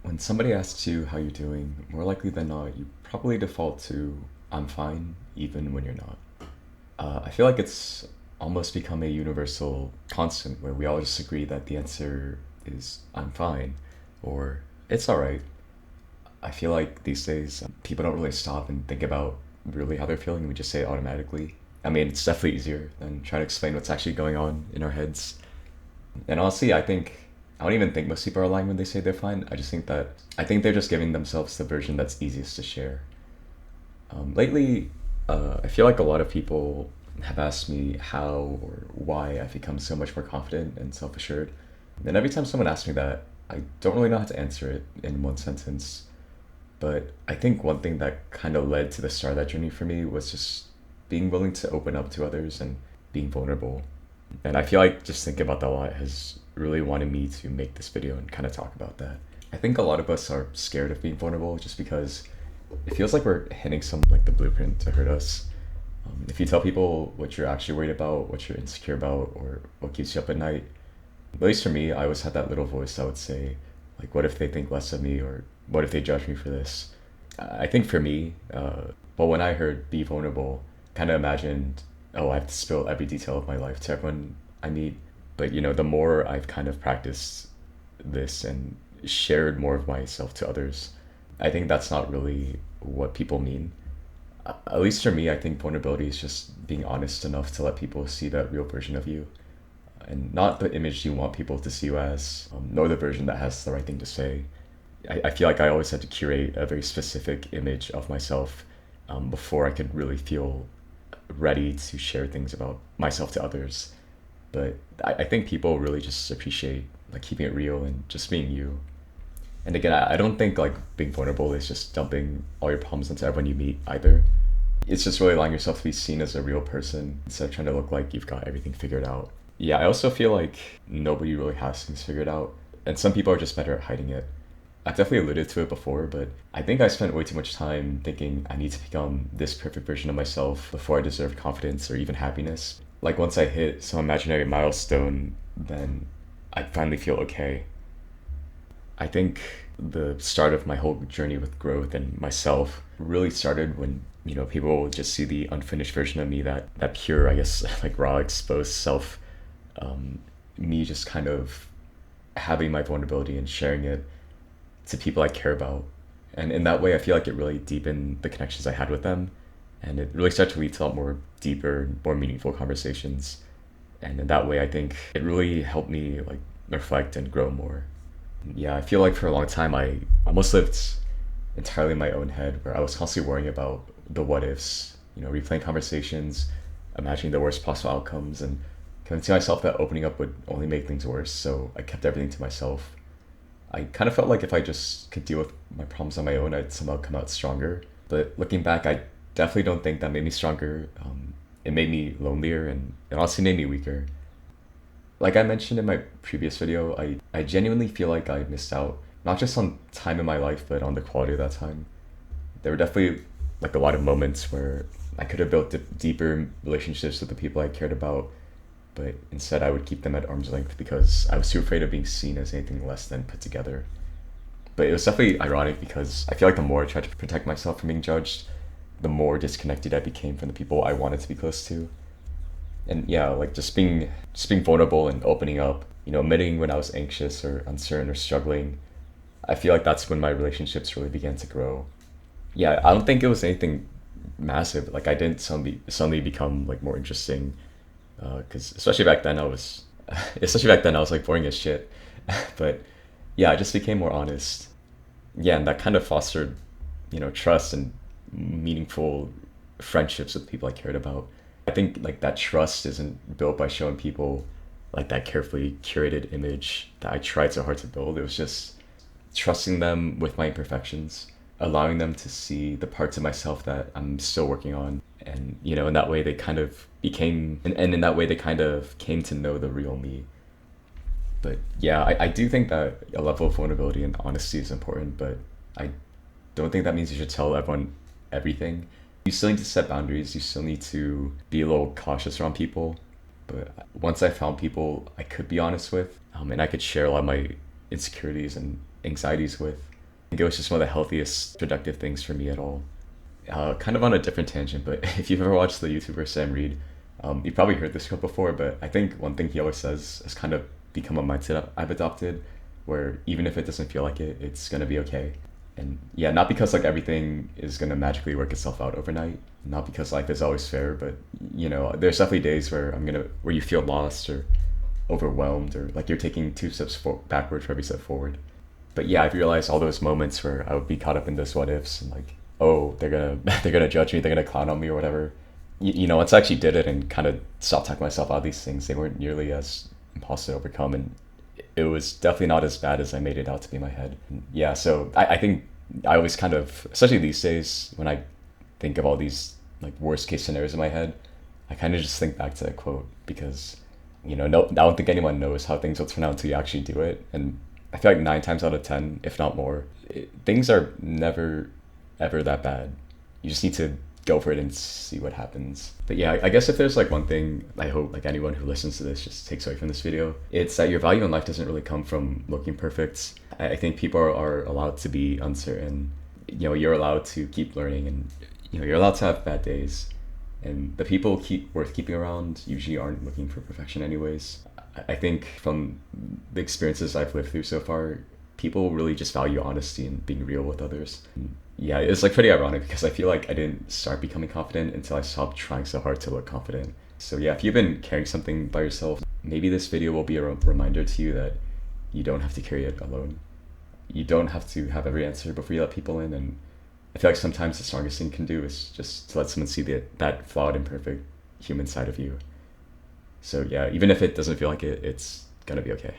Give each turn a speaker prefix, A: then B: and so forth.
A: When somebody asks you how you're doing, more likely than not, you probably default to "I'm fine," even when you're not. I feel like it's almost become a universal constant where we all just agree that the answer is "I'm fine" or "it's alright." I feel like these days people don't really stop and think about really how they're feeling. We just say it automatically. I mean, it's definitely easier than trying to explain what's actually going on in our heads. And honestly, I don't even think most people are lying when they say they're fine. I think they're just giving themselves the version that's easiest to share. Lately, I feel like a lot of people have asked me how or why I've become so much more confident and self assured. And every time someone asks me that, I don't really know how to answer it in one sentence. But I think one thing that kind of led to the start of that journey for me was just being willing to open up to others and being vulnerable. And I feel like just thinking about that a lot has really wanted me to make this video and kind of talk about that. I think a lot of us are scared of being vulnerable just because it feels like we're hitting some like the blueprint to hurt us. If you tell people what you're actually worried about, what you're insecure about, or what keeps you up at night, at least for me, I always had that little voice that would say, like, what if they think less of me, or what if they judge me for this? I think for me, but when I heard be vulnerable, kind of imagined, oh, I have to spill every detail of my life to everyone I meet. But the more I've kind of practiced this and shared more of myself to others, I think that's not really what people mean. At least for me, I think vulnerability is just being honest enough to let people see that real version of you, and not the image you want people to see you as, nor the version that has the right thing to say. I feel like I always had to curate a very specific image of myself before I could really feel ready to share things about myself to others. But I think people really just appreciate like keeping it real and just being you. And again, I don't think like being vulnerable is just dumping all your problems onto everyone you meet either. It's just really allowing yourself to be seen as a real person instead of trying to look like you've got everything figured out. Yeah, I also feel like nobody really has things figured out, and some people are just better at hiding it. I've definitely alluded to it before, but I think I spent way too much time thinking I need to become this perfect version of myself before I deserved confidence or even happiness. Like once I hit some imaginary milestone, then I'd finally feel okay. I think the start of my whole journey with growth and myself really started when, people just see the unfinished version of me, that pure, I guess, like raw, exposed self, um, me just kind of having my vulnerability and sharing it to people I care about. And in that way, I feel like it really deepened the connections I had with them. And it really started to lead to a lot more deeper, more meaningful conversations. And in that way, I think it really helped me like reflect and grow more. Yeah, I feel like for a long time, I almost lived entirely in my own head where I was constantly worrying about the what ifs, replaying conversations, imagining the worst possible outcomes, and convincing myself that opening up would only make things worse. So I kept everything to myself. I kind of felt like if I just could deal with my problems on my own, I'd somehow come out stronger. But looking back, I definitely don't think that made me stronger. It made me lonelier and it honestly made me weaker. Like I mentioned in my previous video, I genuinely feel like I missed out, not just on time in my life, but on the quality of that time. There were definitely like a lot of moments where I could have built deeper relationships with the people I cared about, but instead I would keep them at arm's length because I was too afraid of being seen as anything less than put together. But it was definitely ironic because I feel like the more I tried to protect myself from being judged, the more disconnected I became from the people I wanted to be close to. And yeah, like just being vulnerable and opening up, admitting when I was anxious or uncertain or struggling. I feel like that's when my relationships really began to grow. Yeah, I don't think it was anything massive. Like I didn't suddenly become like more interesting, because especially back then I was like boring as shit. But yeah, I just became more honest. Yeah, and that kind of fostered, trust and meaningful friendships with people I cared about. I think like that trust isn't built by showing people like that carefully curated image that I tried so hard to build. It was just trusting them with my imperfections, allowing them to see the parts of myself that I'm still working on. And, in that way they kind of and in that way they kind of came to know the real me. But yeah, I do think that a level of vulnerability and honesty is important, but I don't think that means you should tell everyone everything. You still need to set boundaries. You still need to be a little cautious around people. But once I found people I could be honest with, and I could share a lot of my insecurities and anxieties with, think it was just one of the healthiest productive things for me at all. Kind of on a different tangent, but if you've ever watched the YouTuber Sam Reed, you've probably heard this quote before, but I think one thing he always says has kind of become a mindset I've adopted, where even if it doesn't feel like it, it's gonna be okay. And yeah, not because like everything is gonna magically work itself out overnight, not because life is always fair, but there's definitely days where where you feel lost or overwhelmed, or like you're taking two steps backward for every step forward. But yeah, I've realized all those moments where I would be caught up in those what ifs and like, oh, they're gonna they're gonna judge me, they're gonna clown on me or whatever. Once I actually did it and kind of stopped talking myself out of these things, they weren't nearly as impossible to overcome, and it was definitely not as bad as I made it out to be in my head. Yeah, so I think I always kind of, especially these days, when I think of all these like worst case scenarios in my head, I kind of just think back to that quote because, no, I don't think anyone knows how things will turn out until you actually do it. And I feel like 9 times out of 10, if not more, things are never ever that bad. You just need to go for it and see what happens. But yeah, I guess if there's like one thing I hope like anyone who listens to this just takes away from this video, it's that your value in life doesn't really come from looking perfect. I think people are allowed to be uncertain. You're allowed to keep learning, and you're allowed to have bad days. And the people worth keeping around usually aren't looking for perfection anyways. I think from the experiences I've lived through so far, people really just value honesty and being real with others. Yeah, it's like pretty ironic because I feel like I didn't start becoming confident until I stopped trying so hard to look confident. So yeah, if you've been carrying something by yourself, maybe this video will be a reminder to you that you don't have to carry it alone. You don't have to have every answer before you let people in, and I feel like sometimes the strongest thing you can do is just to let someone see that flawed, imperfect human side of you. So yeah, even if it doesn't feel like it, it's gonna be okay.